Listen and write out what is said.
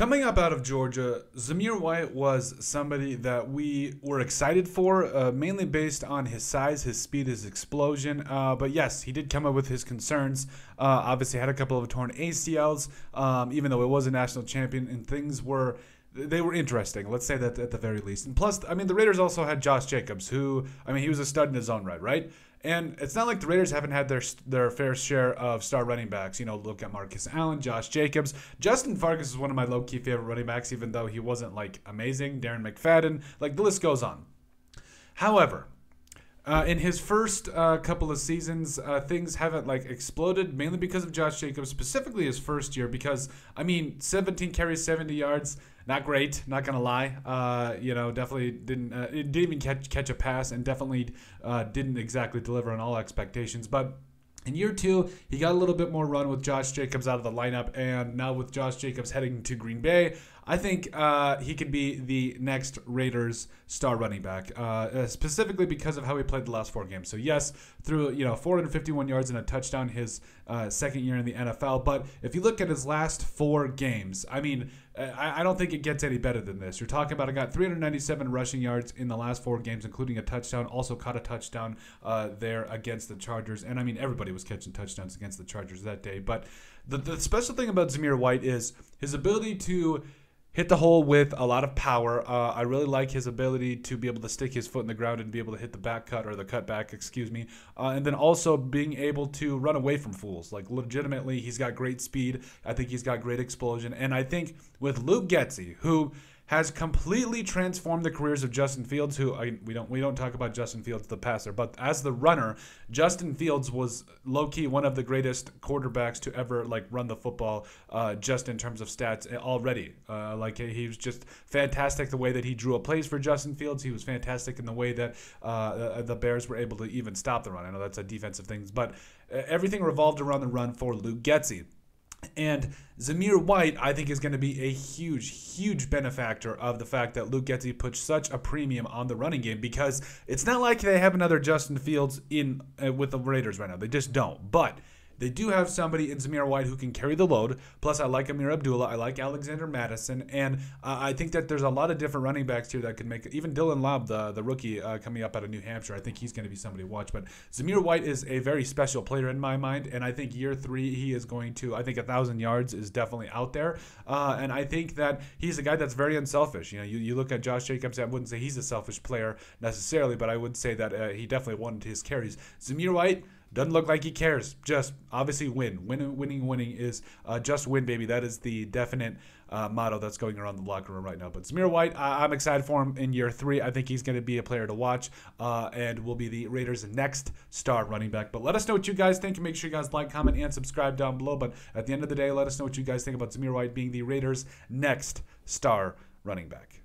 Coming up out of Georgia, Zamir White was somebody that we were excited for, mainly based on his size, his speed, his explosion. But yes, he did come up with his concerns. Obviously, had a couple of torn ACLs, even though it was a national champion, and they were interesting. Let's say that at the very least. And plus, I mean, the Raiders also had Josh Jacobs, who, I mean, he was a stud in his own right? And it's not like the Raiders haven't had their fair share of star running backs. You know, look at Marcus Allen, Josh Jacobs. Justin Farkas is one of my low-key favorite running backs, even though he wasn't, like, amazing. Darren McFadden. Like, the list goes on. However, in his first couple of seasons, things haven't like exploded, mainly because of Josh Jacobs, specifically his first year. Because I mean, 17 carries, 70 yards, not great. Not gonna lie. Definitely didn't even catch a pass, and definitely didn't exactly deliver on all expectations. But in year two, he got a little bit more run with Josh Jacobs out of the lineup, and now with Josh Jacobs heading to Green Bay, I think he could be the next Raiders star running back, specifically because of how he played the last 4 games. So yes, threw 451 yards and a touchdown his second year in the NFL. But if you look at his last 4 games, I mean, I don't think it gets any better than this. You're talking about a guy 397 rushing yards in the last 4 games, including a touchdown. Also caught a touchdown there against the Chargers. And I mean, everybody was catching touchdowns against the Chargers that day. But the special thing about Zamir White is his ability to hit the hole with a lot of power. I really like his ability to be able to stick his foot in the ground and be able to hit the back cut, or the cutback, excuse me. And then also being able to run away from fools. Like, legitimately, he's got great speed. I think he's got great explosion. And I think with Luke Getsy, who has completely transformed the careers of Justin Fields, who we don't talk about Justin Fields the passer, but as the runner, Justin Fields was low-key one of the greatest quarterbacks to ever like run the football, just in terms of stats already. He was just fantastic the way that he drew up plays for Justin Fields. He was fantastic in the way that the Bears were able to even stop the run. I know that's a defensive thing, but everything revolved around the run for Luke Getsy. And Zamir White, I think, is going to be a huge benefactor of the fact that Luke Getsy put such a premium on the running game, because it's not like they have another Justin Fields with the Raiders right now. They just don't. But they do have somebody in Zamir White who can carry the load. Plus, I like Amir Abdullah. I like Alexander Madison. And I think that there's a lot of different running backs here that could make it. Even Dylan Lobb, the rookie coming up out of New Hampshire, I think he's going to be somebody to watch. But Zamir White is a very special player in my mind. And I think year 3, he is going to, I think 1,000 yards is definitely out there. And I think that he's a guy that's very unselfish. You look at Josh Jacobs, I wouldn't say he's a selfish player necessarily, but I would say that he definitely wanted his carries. Zamir White doesn't look like he cares. Just obviously win. Winning is just win, baby. That is the definite motto that's going around the locker room right now. But Zamir White, I'm excited for him in year 3. I think he's going to be a player to watch, and will be the Raiders' next star running back. But let us know what you guys think, and make sure you guys like, comment, and subscribe down below. But at the end of the day, let us know what you guys think about Zamir White being the Raiders' next star running back.